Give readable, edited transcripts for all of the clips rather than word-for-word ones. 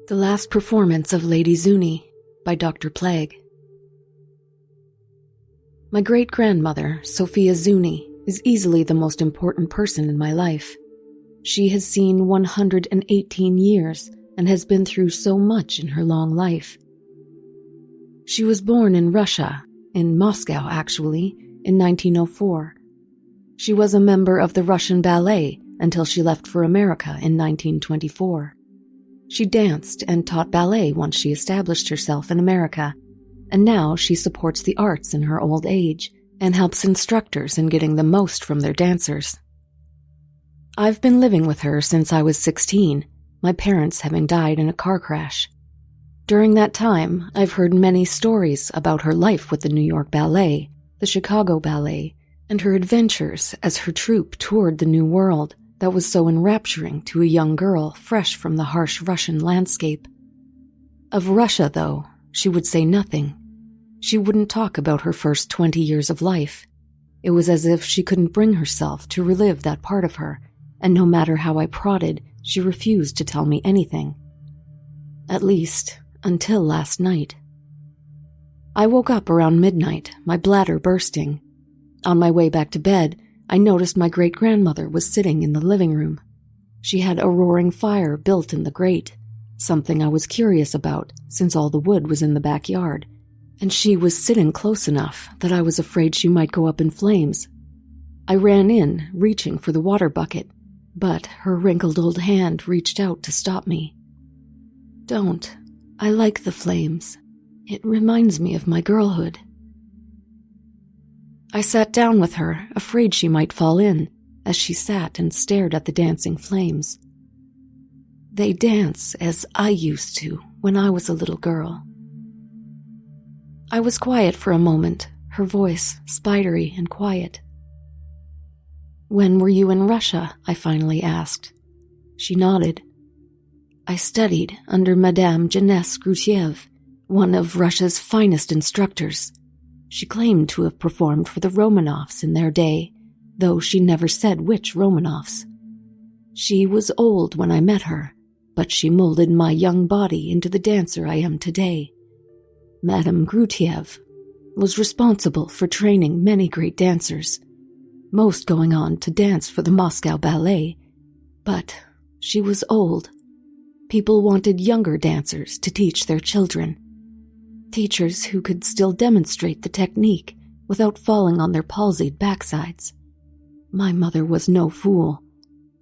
The Last Performance of Lady Zunie by Dr. Plague. My great-grandmother, Sophia Zunie, is easily the most important person in my life. She has seen 118 years and has been through so much in her long life. She was born in Russia, in Moscow actually, in 1904. She was a member of the Russian ballet until she left for America in 1924. She danced and taught ballet once she established herself in America, and now she supports the arts in her old age and helps instructors in getting the most from their dancers. I've been living with her since I was 16, my parents having died in a car crash. During that time, I've heard many stories about her life with the New York Ballet, the Chicago Ballet, and her adventures as her troupe toured the New World that was so enrapturing to a young girl fresh from the harsh Russian landscape. Of Russia, though, she would say nothing. She wouldn't talk about her first 20 years of life. It was as if she couldn't bring herself to relive that part of her, and no matter how I prodded, she refused to tell me anything. At least, until last night. I woke up around midnight, my bladder bursting. On my way back to bed, I noticed my great-grandmother was sitting in the living room. She had a roaring fire built in the grate, something I was curious about since all the wood was in the backyard, and she was sitting close enough that I was afraid she might go up in flames. I ran in, reaching for the water bucket, but her wrinkled old hand reached out to stop me. "Don't. I like the flames. It reminds me of my girlhood." I sat down with her, afraid she might fall in, as she sat and stared at the dancing flames. "They dance as I used to when I was a little girl." I was quiet for a moment, her voice spidery and quiet. "When were you in Russia?" I finally asked. She nodded. "I studied under Madame Jeunesse Grutiev, one of Russia's finest instructors. She claimed to have performed for the Romanovs in their day, though she never said which Romanovs. She was old when I met her, but she molded my young body into the dancer I am today. Madame Grutiev was responsible for training many great dancers, most going on to dance for the Moscow Ballet. But she was old. People wanted younger dancers to teach their children. Teachers who could still demonstrate the technique without falling on their palsied backsides. My mother was no fool.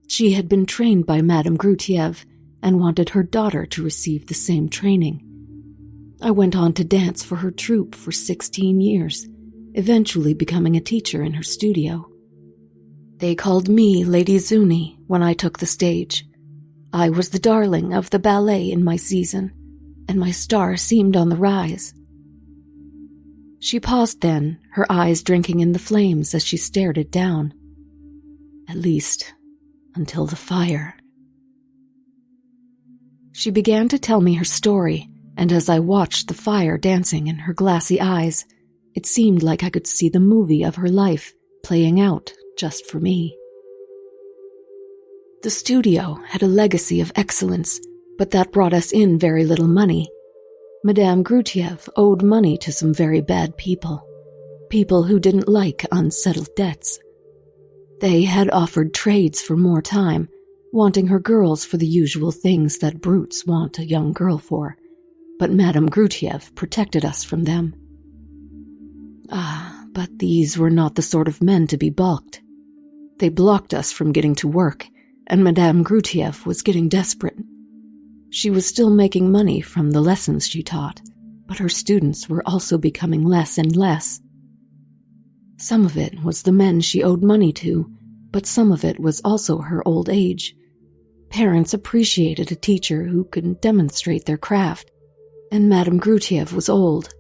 She had been trained by Madame Grutiev and wanted her daughter to receive the same training. I went on to dance for her troupe for 16 years, eventually becoming a teacher in her studio. They called me Lady Zunie when I took the stage. I was the darling of the ballet in my season, and my star seemed on the rise." She paused then, her eyes drinking in the flames as she stared it down. "At least, until the fire." She began to tell me her story, and as I watched the fire dancing in her glassy eyes, it seemed like I could see the movie of her life playing out just for me. The studio had a legacy of excellence, but that brought us in very little money. Madame Grutiev owed money to some very bad people who didn't like unsettled debts. They had offered trades for more time, wanting her girls for the usual things that brutes want a young girl for, but Madame Grutiev protected us from them. But these were not the sort of men to be balked. They blocked us from getting to work, and Madame Grutiev was getting desperate. She was still making money from the lessons she taught, but her students were also becoming less and less. Some of it was the men she owed money to, but some of it was also her old age. Parents appreciated a teacher who could demonstrate their craft, and Madame Grutiev was old.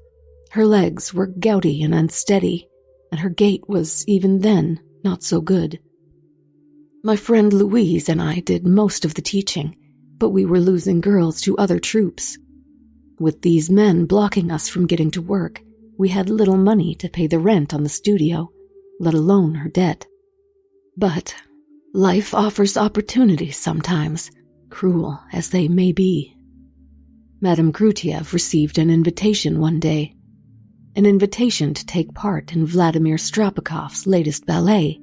Her legs were gouty and unsteady, and her gait was, even then, not so good. My friend Louise and I did most of the teaching, but we were losing girls to other troupes. With these men blocking us from getting to work, we had little money to pay the rent on the studio, let alone her debt. But life offers opportunities sometimes, cruel as they may be. Madame Grutiev received an invitation one day. An invitation to take part in Vladimir Strapakov's latest ballet.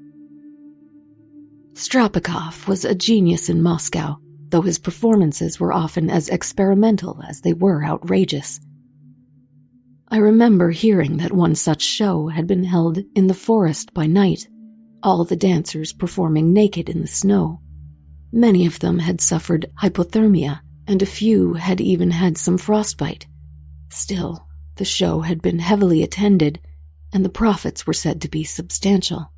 Strapakov was a genius in Moscow, though his performances were often as experimental as they were outrageous. I remember hearing that one such show had been held in the forest by night, all the dancers performing naked in the snow. Many of them had suffered hypothermia, and a few had even had some frostbite. Still, the show had been heavily attended, and the profits were said to be substantial.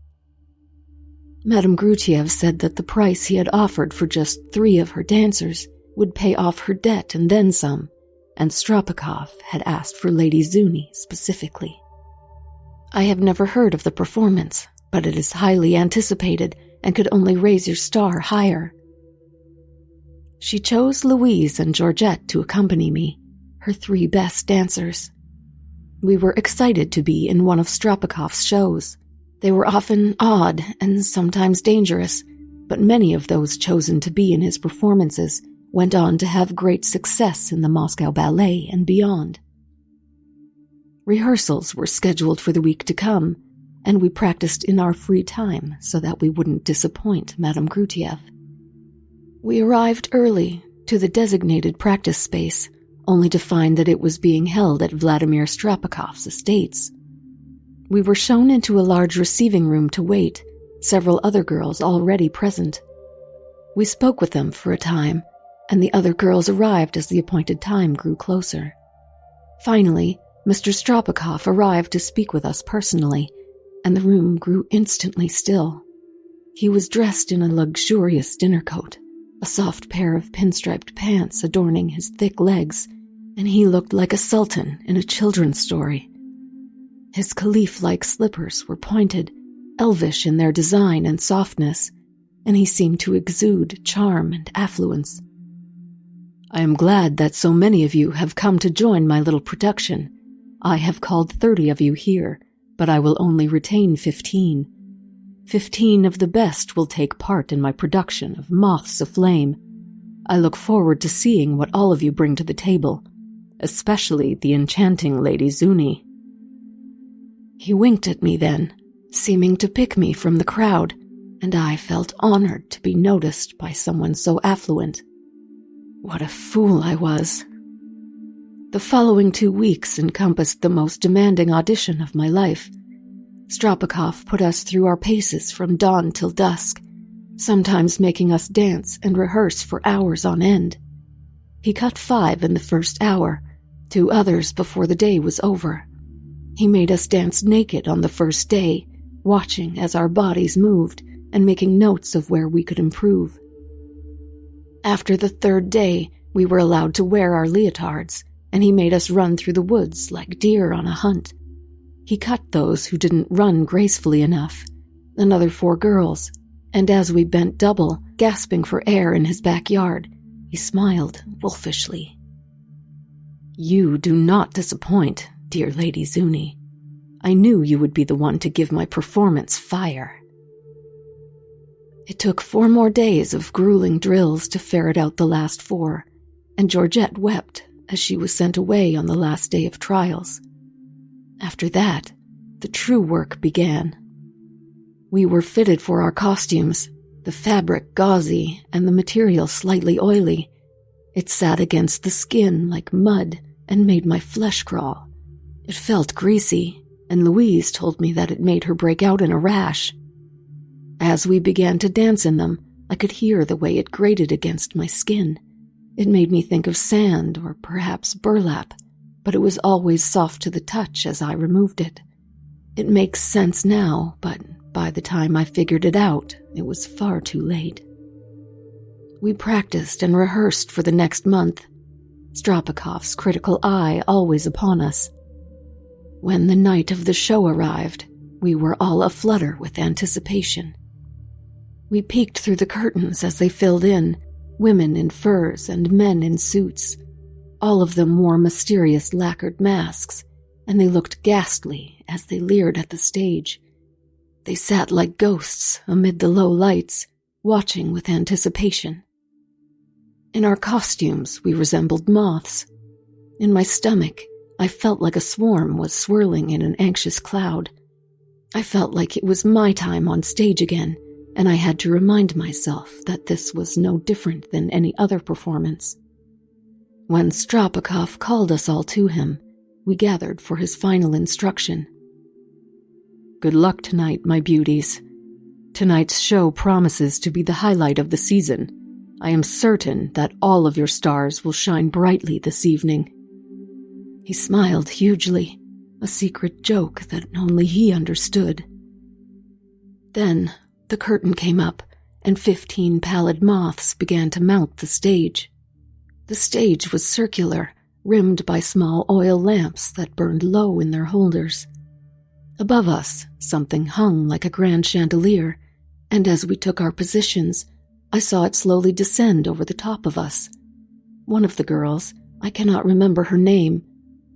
Madame Grutiev said that the price he had offered for just 3 of her dancers would pay off her debt and then some, and Strapakov had asked for Lady Zunie specifically. I have never heard of the performance, but it is highly anticipated and could only raise your star higher. She chose Louise and Georgette to accompany me, her 3 best dancers. We were excited to be in one of Strapakov's shows. They were often odd and sometimes dangerous, but many of those chosen to be in his performances went on to have great success in the Moscow Ballet and beyond. Rehearsals were scheduled for the week to come, and we practiced in our free time so that we wouldn't disappoint Madame Grutiev. We arrived early to the designated practice space, only to find that it was being held at Vladimir Strapakov's estates. We were shown into a large receiving room to wait, several other girls already present. We spoke with them for a time, and the other girls arrived as the appointed time grew closer. Finally, Mr. Strapakov arrived to speak with us personally, and the room grew instantly still. He was dressed in a luxurious dinner coat, a soft pair of pinstriped pants adorning his thick legs, and he looked like a sultan in a children's story. His caliph-like slippers were pointed, elvish in their design and softness, and he seemed to exude charm and affluence. I am glad that so many of you have come to join my little production. I have called 30 of you here, but I will only retain 15. 15 of the best will take part in my production of Moths Aflame. I look forward to seeing what all of you bring to the table, especially the enchanting Lady Zunie. He winked at me then, seeming to pick me from the crowd, and I felt honored to be noticed by someone so affluent. What a fool I was. The following 2 weeks encompassed the most demanding audition of my life. Strapakov put us through our paces from dawn till dusk, sometimes making us dance and rehearse for hours on end. He cut 5 in the first hour, 2 others before the day was over. He made us dance naked on the first day, watching as our bodies moved and making notes of where we could improve. After the 3rd day, we were allowed to wear our leotards, and he made us run through the woods like deer on a hunt. He cut those who didn't run gracefully enough, another 4 girls, and as we bent double, gasping for air in his backyard, he smiled wolfishly. You do not disappoint, dear Lady Zunie. I knew you would be the one to give my performance fire. It took 4 more days of grueling drills to ferret out the last 4, and Georgette wept as she was sent away on the last day of trials. After that, the true work began. We were fitted for our costumes, the fabric gauzy and the material slightly oily. It sat against the skin like mud and made my flesh crawl. It felt greasy, and Louise told me that it made her break out in a rash. As we began to dance in them, I could hear the way it grated against my skin. It made me think of sand or perhaps burlap, but it was always soft to the touch as I removed it. It makes sense now, but by the time I figured it out, it was far too late. We practiced and rehearsed for the next month, Strapakov's critical eye always upon us. When the night of the show arrived, we were all aflutter with anticipation. We peeked through the curtains as they filled in, women in furs and men in suits. All of them wore mysterious lacquered masks, and they looked ghastly as they leered at the stage. They sat like ghosts amid the low lights, watching with anticipation. In our costumes, we resembled moths, In my stomach, I felt like a swarm was swirling in an anxious cloud. I felt like it was my time on stage again, and I had to remind myself that this was no different than any other performance. When Stropikov called us all to him, we gathered for his final instruction. "Good luck tonight, my beauties. Tonight's show promises to be the highlight of the season. I am certain that all of your stars will shine brightly this evening." He smiled hugely, a secret joke that only he understood. Then the curtain came up, and 15 pallid moths began to mount the stage. The stage was circular, rimmed by small oil lamps that burned low in their holders. Above us, something hung like a grand chandelier, and as we took our positions, I saw it slowly descend over the top of us. One of the girls, I cannot remember her name,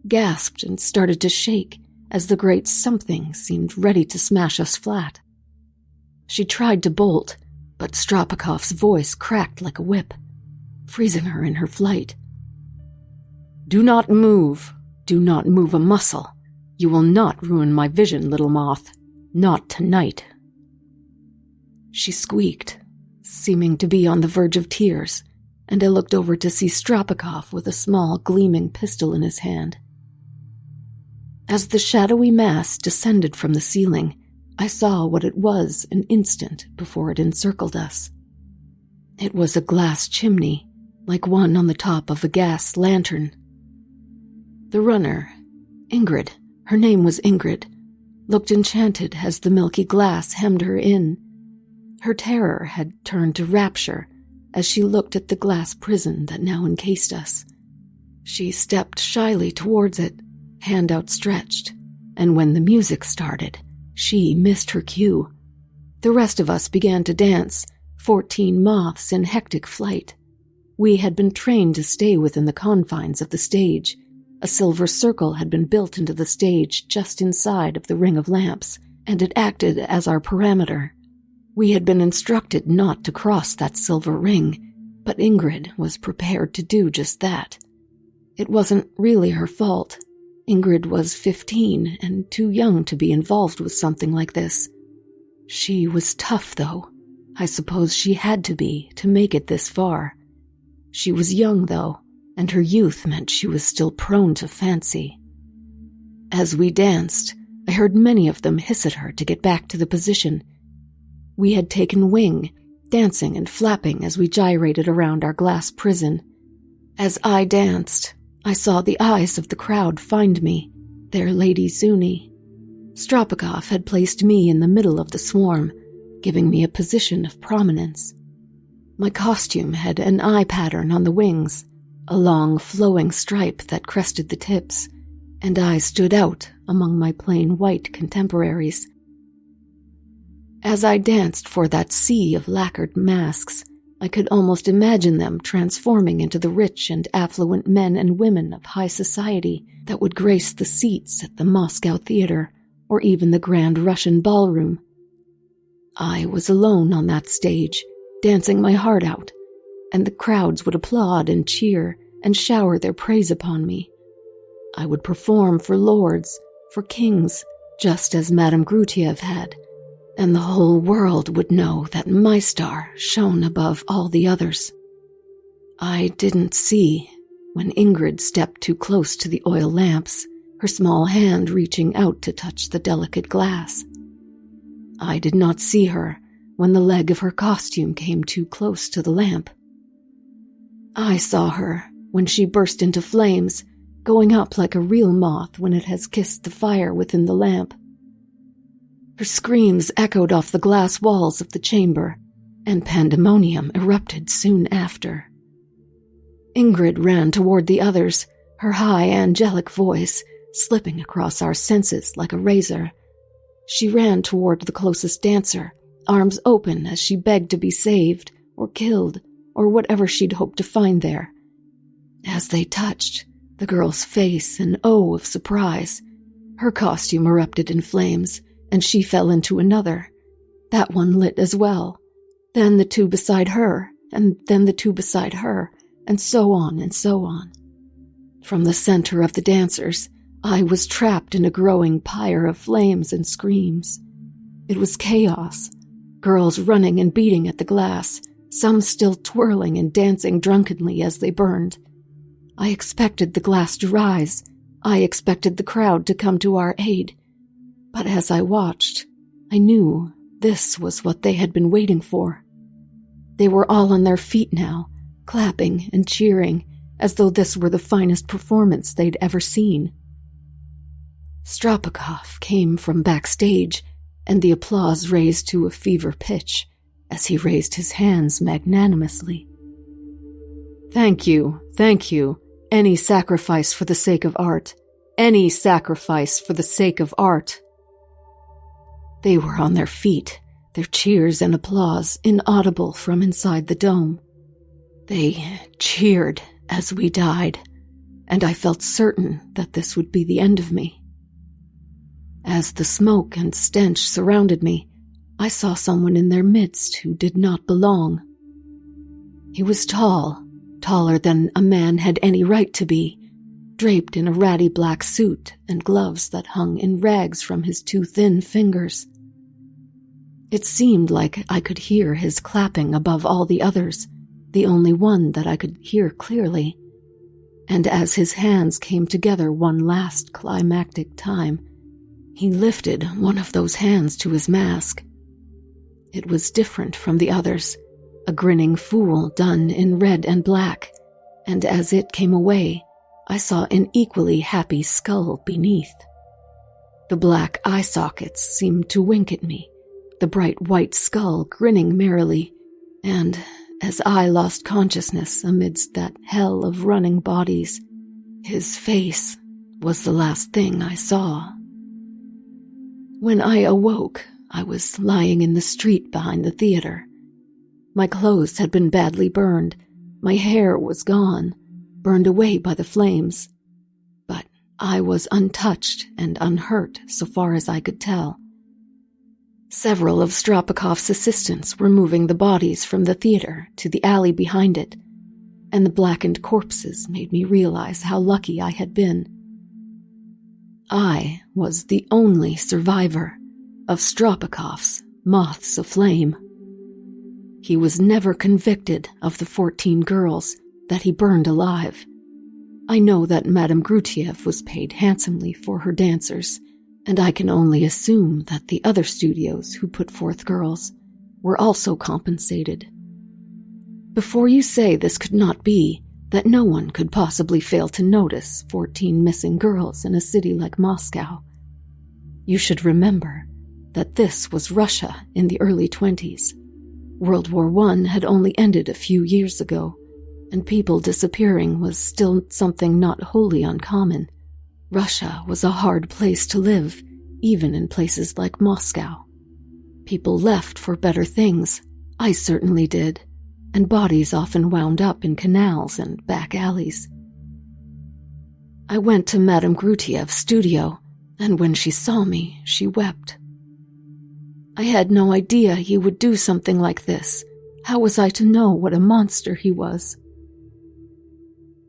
gasped and started to shake as the great something seemed ready to smash us flat. She tried to bolt, but Stropikov's voice cracked like a whip, freezing her in her flight. "Do not move. Do not move a muscle. You will not ruin my vision, little moth. Not tonight." She squeaked, seeming to be on the verge of tears, and I looked over to see Stropikov with a small, gleaming pistol in his hand. As the shadowy mass descended from the ceiling, I saw what it was an instant before it encircled us. It was a glass chimney, like one on the top of a gas lantern. The runner, Ingrid, her name was Ingrid, looked enchanted as the milky glass hemmed her in. Her terror had turned to rapture as she looked at the glass prison that now encased us. She stepped shyly towards it, hand outstretched, and when the music started, she missed her cue. The rest of us began to dance, 14 moths in hectic flight. We had been trained to stay within the confines of the stage. A silver circle had been built into the stage just inside of the ring of lamps, and it acted as our parameter. We had been instructed not to cross that silver ring, but Ingrid was prepared to do just that. It wasn't really her fault. Ingrid was 15 and too young to be involved with something like this. She was tough, though. I suppose she had to be to make it this far. She was young, though, and her youth meant she was still prone to fancy. As we danced, I heard many of them hiss at her to get back to the position. We had taken wing, dancing and flapping as we gyrated around our glass prison. As I danced, I saw the eyes of the crowd find me, their Lady Zunie. Stropikov had placed me in the middle of the swarm, giving me a position of prominence. My costume had an eye pattern on the wings, a long flowing stripe that crested the tips, and I stood out among my plain white contemporaries. As I danced for that sea of lacquered masks, I could almost imagine them transforming into the rich and affluent men and women of high society that would grace the seats at the Moscow theater or even the Grand Russian ballroom. I was alone on that stage, dancing my heart out, and the crowds would applaud and cheer and shower their praise upon me. I would perform for lords, for kings, just as Madame Grutiev had, and the whole world would know that my star shone above all the others. I didn't see when Ingrid stepped too close to the oil lamps, her small hand reaching out to touch the delicate glass. I did not see her when the leg of her costume came too close to the lamp. I saw her when she burst into flames, going up like a real moth when it has kissed the fire within the lamp. Her screams echoed off the glass walls of the chamber, and pandemonium erupted soon after. Ingrid ran toward the others, her high angelic voice slipping across our senses like a razor. She ran toward the closest dancer, arms open as she begged to be saved, or killed, or whatever she'd hoped to find there. As they touched, the girl's face an O of surprise. Her costume erupted in flames, and she fell into another. That one lit as well. Then the two beside her, and then the two beside her, and so on and so on. From the center of the dancers, I was trapped in a growing pyre of flames and screams. It was chaos. Girls running and beating at the glass, some still twirling and dancing drunkenly as they burned. I expected the glass to rise. I expected the crowd to come to our aid. But as I watched, I knew this was what they had been waiting for. They were all on their feet now, clapping and cheering, as though this were the finest performance they'd ever seen. Stropikov came from backstage, and the applause raised to a fever pitch as he raised his hands magnanimously. Thank you. Any sacrifice for the sake of art. Any sacrifice for the sake of art." They were on their feet, their cheers and applause inaudible from inside the dome. They cheered as we died, and I felt certain that this would be the end of me. As the smoke and stench surrounded me, I saw someone in their midst who did not belong. He was tall, taller than a man had any right to be, draped in a ratty black suit and gloves that hung in rags from his too thin fingers. It seemed like I could hear his clapping above all the others, the only one that I could hear clearly. And as his hands came together one last climactic time, he lifted one of those hands to his mask. It was different from the others, a grinning fool done in red and black, and as it came away, I saw an equally happy skull beneath. The black eye sockets seemed to wink at me, the bright white skull grinning merrily, and as I lost consciousness amidst that hell of running bodies, his face was the last thing I saw. When I awoke, I was lying in the street behind the theater. My clothes had been badly burned, my hair was gone, burned away by the flames, but I was untouched and unhurt so far as I could tell. Several of Stropikov's assistants were moving the bodies from the theater to the alley behind it, and the blackened corpses made me realize how lucky I had been. I was the only survivor of Stropikov's moths aflame. He was never convicted of the 14 girls that he burned alive. I know that Madame Grutiev was paid handsomely for her dancers, and I can only assume that the other studios who put forth girls were also compensated. Before you say this could not be, that no one could possibly fail to notice 14 missing girls in a city like Moscow, you should remember that this was Russia in the early 20s. World War I had only ended a few years ago, and people disappearing was still something not wholly uncommon. Russia was a hard place to live, even in places like Moscow. People left for better things. I certainly did, and bodies often wound up in canals and back alleys. I went to Madame Grutiev's studio, and when she saw me, she wept. I had no idea he would do something like this. How was I to know what a monster he was?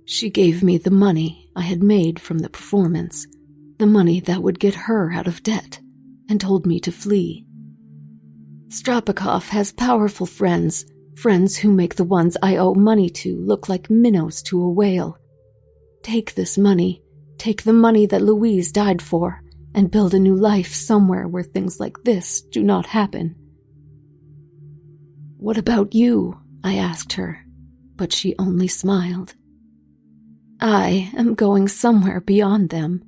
She gave me the money I had made from the performance, the money that would get her out of debt, and told me to flee. Stropikov has powerful friends who make the ones I owe money to look like minnows to a whale. Take this money, take the money that Louise died for, and build a new life somewhere where things like this do not happen. What about you? I asked her, but she only smiled. I am going somewhere beyond them.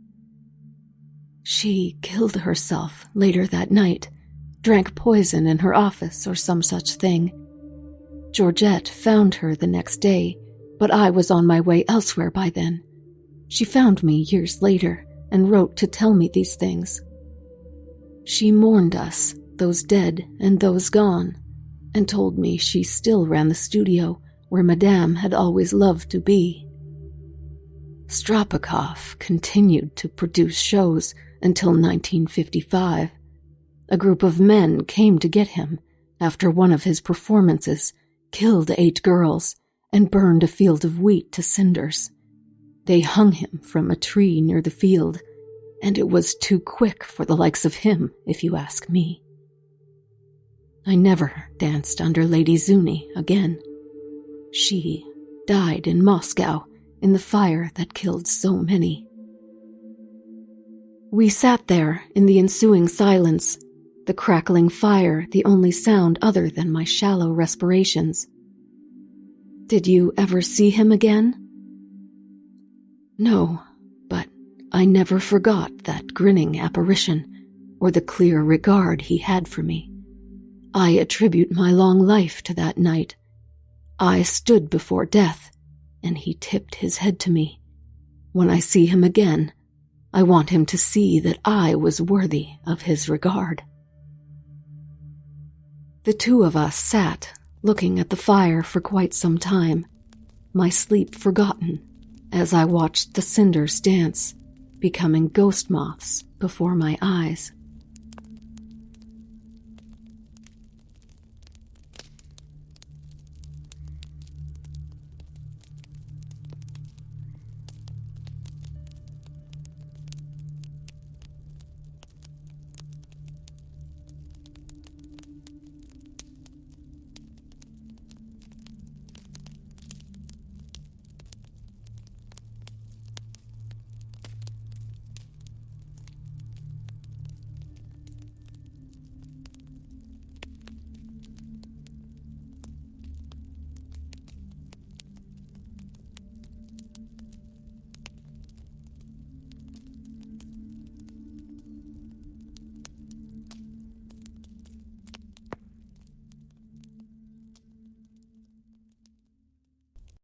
She killed herself later that night, drank poison in her office or some such thing. Georgette found her the next day, but I was on my way elsewhere by then. She found me years later and wrote to tell me these things. She mourned us, those dead and those gone, and told me she still ran the studio where Madame had always loved to be. Stropikov continued to produce shows until 1955. A group of men came to get him after one of his performances, killed 8 girls, and burned a field of wheat to cinders. They hung him from a tree near the field, and it was too quick for the likes of him, if you ask me. I never danced under Lady Zunie again. She died in Moscow in the fire that killed so many. We sat there in the ensuing silence, the crackling fire the only sound other than my shallow respirations. Did you ever see him again? No, but I never forgot that grinning apparition or the clear regard he had for me. I attribute my long life to that night. I stood before death, and he tipped his head to me. When I see him again, I want him to see that I was worthy of his regard. The two of us sat, looking at the fire for quite some time, my sleep forgotten, as I watched the cinders dance, becoming ghost moths before my eyes.